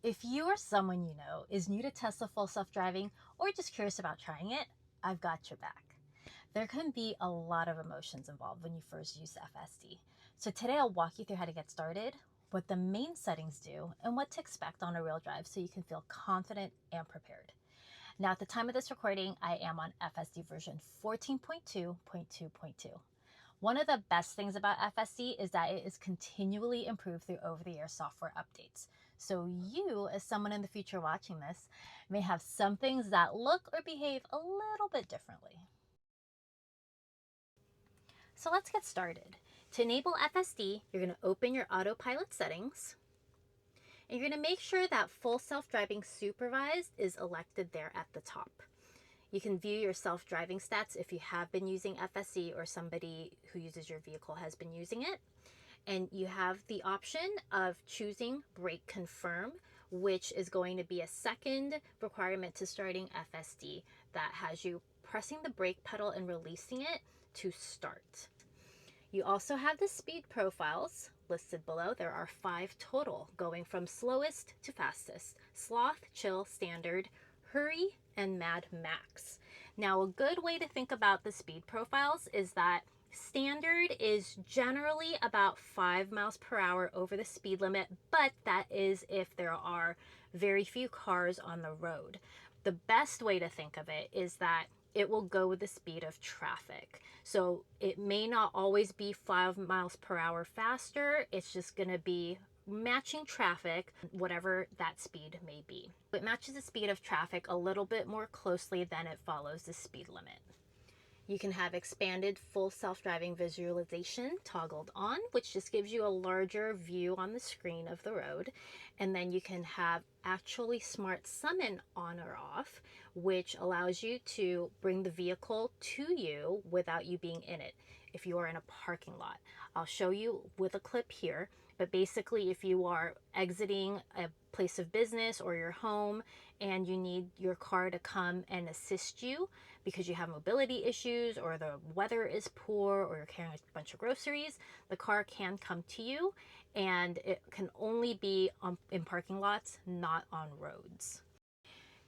If you or someone you know is new to Tesla full self-driving or just curious about trying it, I've got your back. There can be a lot of emotions involved when you first use FSD. So today I'll walk you through how to get started, what the main settings do, and what to expect on a real drive so you can feel confident and prepared. Now at the time of this recording, I am on FSD version 14.2.2.2. One of the best things about FSD is that it is continually improved through over-the-air software updates. So you, as someone in the future watching this, may have some things that look or behave a little bit differently. So let's get started. To enable FSD, you're going to open your autopilot settings, and you're going to make sure that full self-driving supervised is elected there at the top. You can view your self-driving stats if you have been using FSD or somebody who uses your vehicle has been using it. And you have the option of choosing brake confirm, which is going to be a second requirement to starting FSD that has you pressing the brake pedal and releasing it to start. You also have the speed profiles listed below. There are 5 total, going from slowest to fastest: sloth, chill, standard, hurry, and mad max. Now, a good way to think about the speed profiles is that standard is generally about 5 miles per hour over the speed limit, but that is if there are very few cars on the road. The best way to think of it is that it will go with the speed of traffic. So it may not always be 5 miles per hour faster. It's just going to be matching traffic, whatever that speed may be. It matches the speed of traffic a little bit more closely than it follows the speed limit. You can have expanded full self-driving visualization toggled on, which just gives you a larger view on the screen of the road. And then you can have actually smart summon on or off, which allows you to bring the vehicle to you without you being in it if you are in a parking lot. I'll show you with a clip here, but basically if you are exiting a place of business or your home and you need your car to come and assist you because you have mobility issues or the weather is poor or you're carrying a bunch of groceries, the car can come to you, and it can only be in parking lots, not on roads.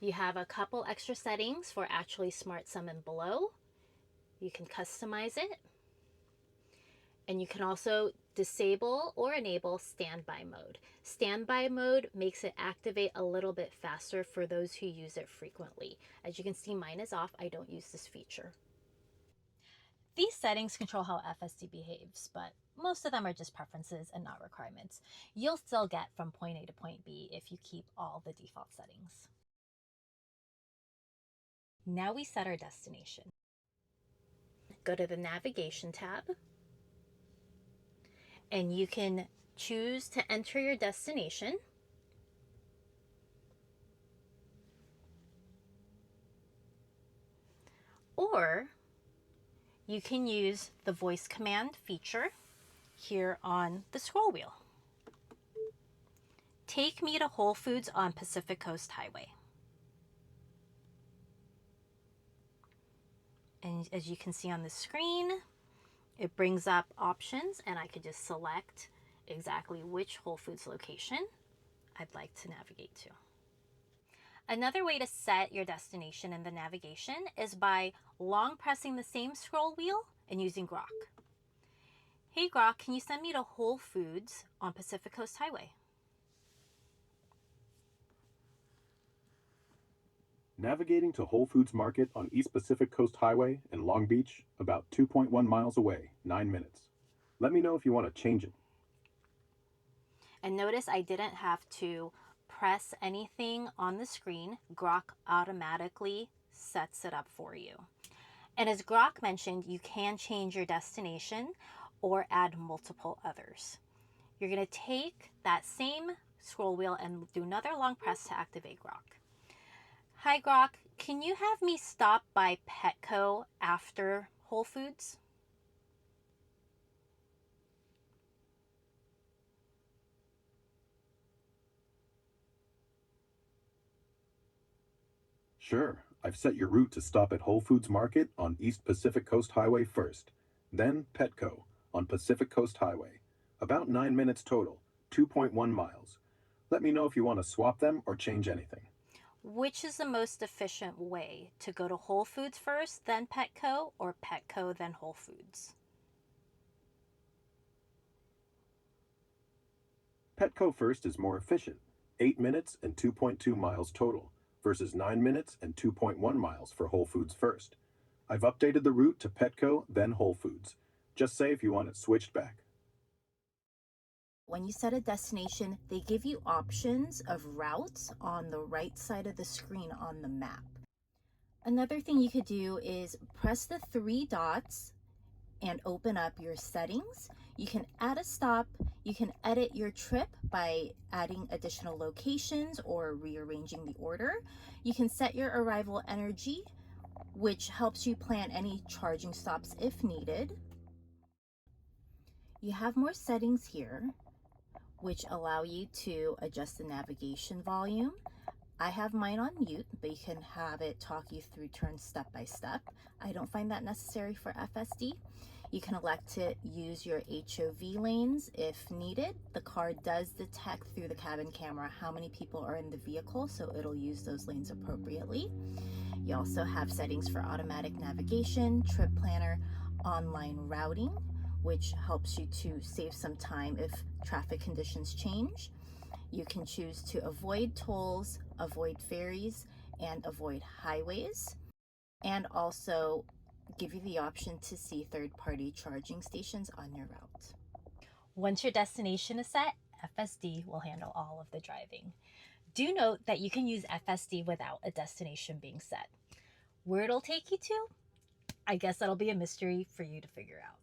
You have a couple extra settings for actually smart summon below. You can customize it. And you can also disable or enable standby mode. Standby mode makes it activate a little bit faster for those who use it frequently. As you can see, mine is off. I don't use this feature. These settings control how FSD behaves, but most of them are just preferences and not requirements. You'll still get from point A to point B if you keep all the default settings. Now we set our destination. Go to the navigation tab, and you can choose to enter your destination. Or you can use the voice command feature here on the scroll wheel. Take me to Whole Foods on Pacific Coast Highway. And as you can see on the screen, it brings up options, and I could just select exactly which Whole Foods location I'd like to navigate to. Another way to set your destination in the navigation is by long pressing the same scroll wheel and using Grok. Hey Grok, can you send me to Whole Foods on Pacific Coast Highway? Navigating to Whole Foods Market on East Pacific Coast Highway in Long Beach, about 2.1 miles away, 9 minutes. Let me know if you want to change it. And notice I didn't have to press anything on the screen. Grok automatically sets it up for you. And as Grok mentioned, you can change your destination or add multiple others. You're going to take that same scroll wheel and do another long press to activate Grok. Hi Grok, can you have me stop by Petco after Whole Foods? Sure, I've set your route to stop at Whole Foods Market on East Pacific Coast Highway first, then Petco on Pacific Coast Highway. About 9 minutes total, 2.1 miles. Let me know if you want to swap them or change anything. Which is the most efficient way to go to Whole Foods first, then Petco, or Petco, then Whole Foods? Petco First is more efficient, 8 minutes and 2.2 miles total, versus 9 minutes and 2.1 miles for Whole Foods First. I've updated the route to Petco, then Whole Foods. Just say if you want it switched back. When you set a destination, they give you options of routes on the right side of the screen on the map. Another thing you could do is press the 3 dots and open up your settings. You can add a stop, you can edit your trip by adding additional locations or rearranging the order. You can set your arrival energy, which helps you plan any charging stops if needed. You have more settings here, which allow you to adjust the navigation volume. I have mine on mute, but you can have it talk you through turns step by step. I don't find that necessary for FSD. You can elect to use your HOV lanes if needed. The car does detect through the cabin camera how many people are in the vehicle, so it'll use those lanes appropriately. You also have settings for automatic navigation, trip planner, online routing, which helps you to save some time if traffic conditions change. You can choose to avoid tolls, avoid ferries, and avoid highways, and also give you the option to see third-party charging stations on your route. Once your destination is set, FSD will handle all of the driving. Do note that you can use FSD without a destination being set. Where it'll take you to, I guess that'll be a mystery for you to figure out.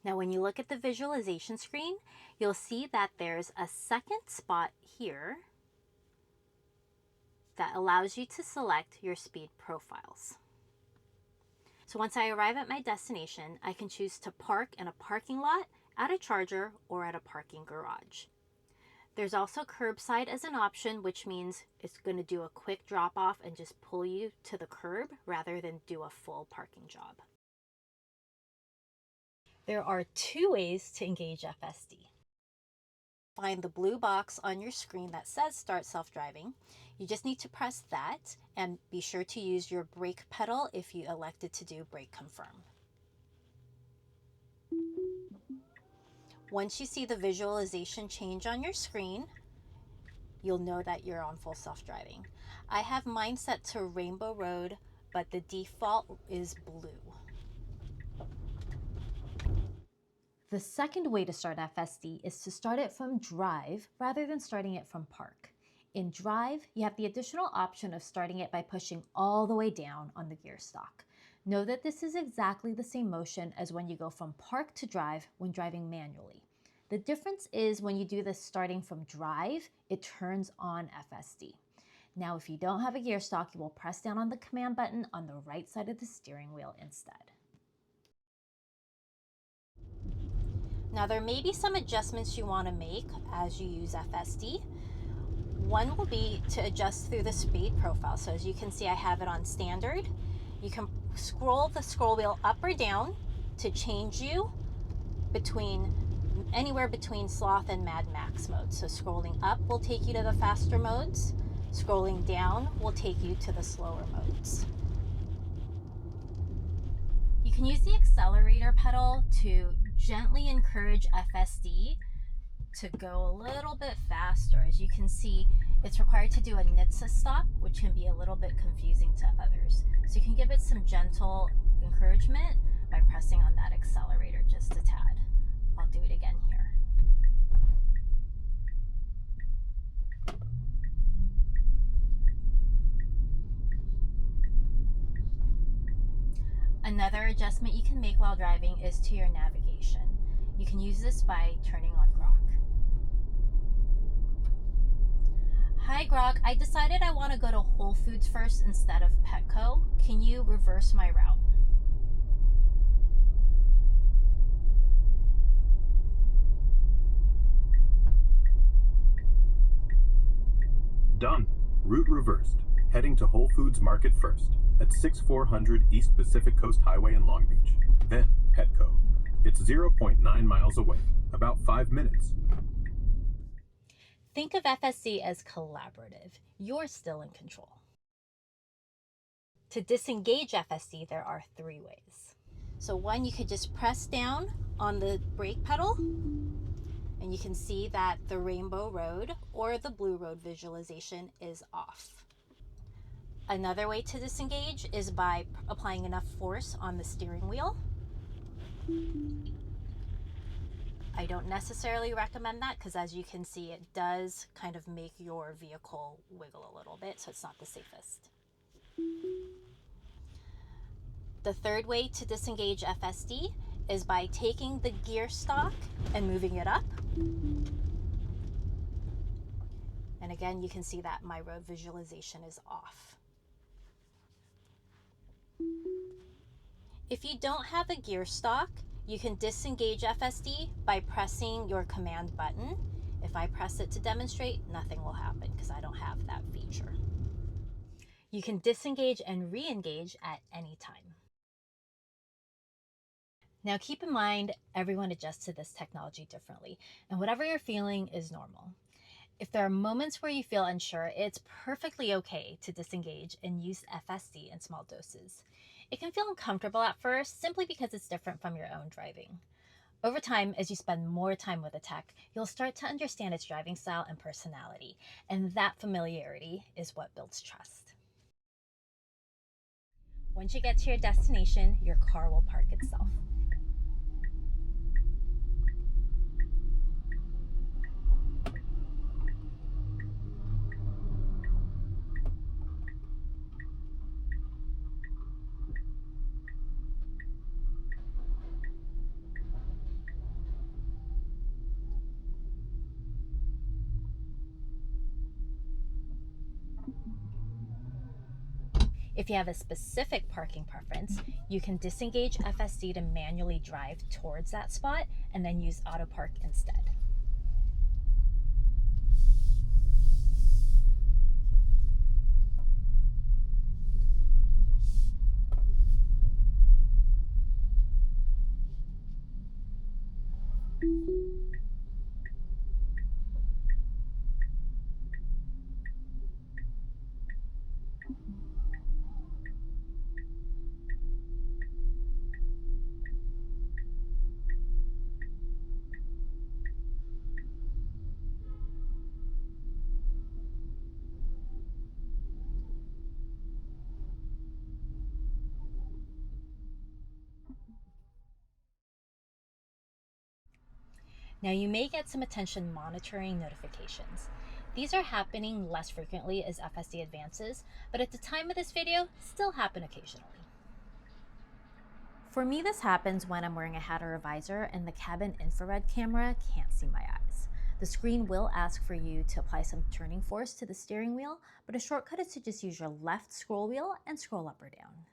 Now, when you look at the visualization screen, you'll see that there's a second spot here that allows you to select your speed profiles. So once I arrive at my destination, I can choose to park in a parking lot, at a charger, or at a parking garage. There's also curbside as an option, which means it's going to do a quick drop off and just pull you to the curb rather than do a full parking job. There are 2 ways to engage FSD. Find the blue box on your screen that says Start Self-Driving. You just need to press that and be sure to use your brake pedal if you elected to do brake confirm. Once you see the visualization change on your screen, you'll know that you're on full self-driving. I have mine set to Rainbow Road, but the default is blue. The second way to start FSD is to start it from Drive rather than starting it from Park. In Drive, you have the additional option of starting it by pushing all the way down on the gear stalk. Know that this is exactly the same motion as when you go from Park to Drive when driving manually. The difference is when you do this starting from Drive, it turns on FSD. Now, if you don't have a gear stalk, you will press down on the command button on the right side of the steering wheel instead. Now, there may be some adjustments you want to make as you use FSD. One will be to adjust through the speed profile. So as you can see, I have it on standard. You can scroll the scroll wheel up or down to change you anywhere between sloth and mad max modes. So scrolling up will take you to the faster modes. Scrolling down will take you to the slower modes. You can use the accelerator pedal to gently encourage FSD to go a little bit faster. As you can see, it's required to do a NHTSA stop, which can be a little bit confusing to others. So you can give it some gentle encouragement by pressing on that accelerator just a tad. I'll do it again here. Another adjustment you can make while driving is to your navigation. You can use this by turning on Grok. Hi Grok, I decided I want to go to Whole Foods first instead of Petco. Can you reverse my route? Done. Route reversed. Heading to Whole Foods Market first, at 6400 East Pacific Coast Highway in Long Beach. Then Petco. It's 0.9 miles away, about 5 minutes. Think of FSD as collaborative. You're still in control. To disengage FSD, there are 3 ways. So one, you could just press down on the brake pedal and you can see that the rainbow road or the blue road visualization is off. Another way to disengage is by applying enough force on the steering wheel. I don't necessarily recommend that because, as you can see, it does kind of make your vehicle wiggle a little bit, so it's not the safest. The third way to disengage FSD is by taking the gear stalk and moving it up. And again, you can see that my road visualization is off. If you don't have a gear stalk, you can disengage FSD by pressing your command button. If I press it to demonstrate, nothing will happen because I don't have that feature. You can disengage and re-engage at any time. Now keep in mind, everyone adjusts to this technology differently, and whatever you're feeling is normal. If there are moments where you feel unsure, it's perfectly okay to disengage and use FSD in small doses. It can feel uncomfortable at first simply because it's different from your own driving. Over time, as you spend more time with the tech, you'll start to understand its driving style and personality, and that familiarity is what builds trust. Once you get to your destination, your car will park itself. If you have a specific parking preference, you can disengage FSD to manually drive towards that spot and then use auto park instead. Now you may get some attention monitoring notifications. These are happening less frequently as FSD advances, but at the time of this video, still happen occasionally. For me, this happens when I'm wearing a hat or a visor and the cabin infrared camera can't see my eyes. The screen will ask for you to apply some turning force to the steering wheel, but a shortcut is to just use your left scroll wheel and scroll up or down.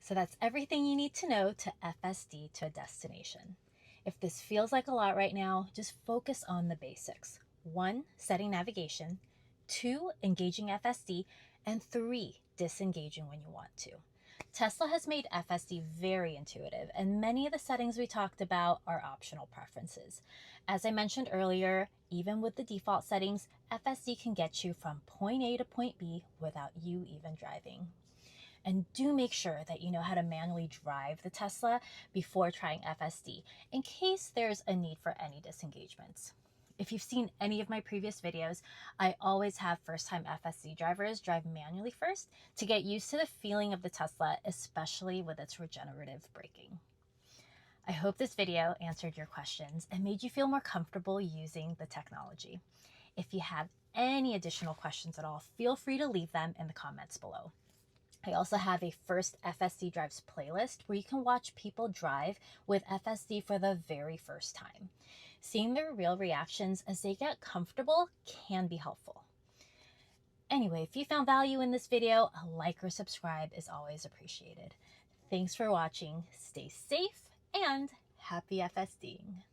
So that's everything you need to know to FSD to a destination. If this feels like a lot right now, just focus on the basics. 1, setting navigation. 2, engaging FSD. And 3, disengaging when you want to. Tesla has made FSD very intuitive, and many of the settings we talked about are optional preferences. As I mentioned earlier, even with the default settings, FSD can get you from point A to point B without you even driving. And do make sure that you know how to manually drive the Tesla before trying FSD, in case there's a need for any disengagements. If you've seen any of my previous videos, I always have first-time FSD drivers drive manually first to get used to the feeling of the Tesla, especially with its regenerative braking. I hope this video answered your questions and made you feel more comfortable using the technology. If you have any additional questions at all, feel free to leave them in the comments below. I also have a First FSD Drives playlist where you can watch people drive with FSD for the very first time. Seeing their real reactions as they get comfortable can be helpful. Anyway, if you found value in this video, a like or subscribe is always appreciated. Thanks for watching, stay safe, and happy FSDing.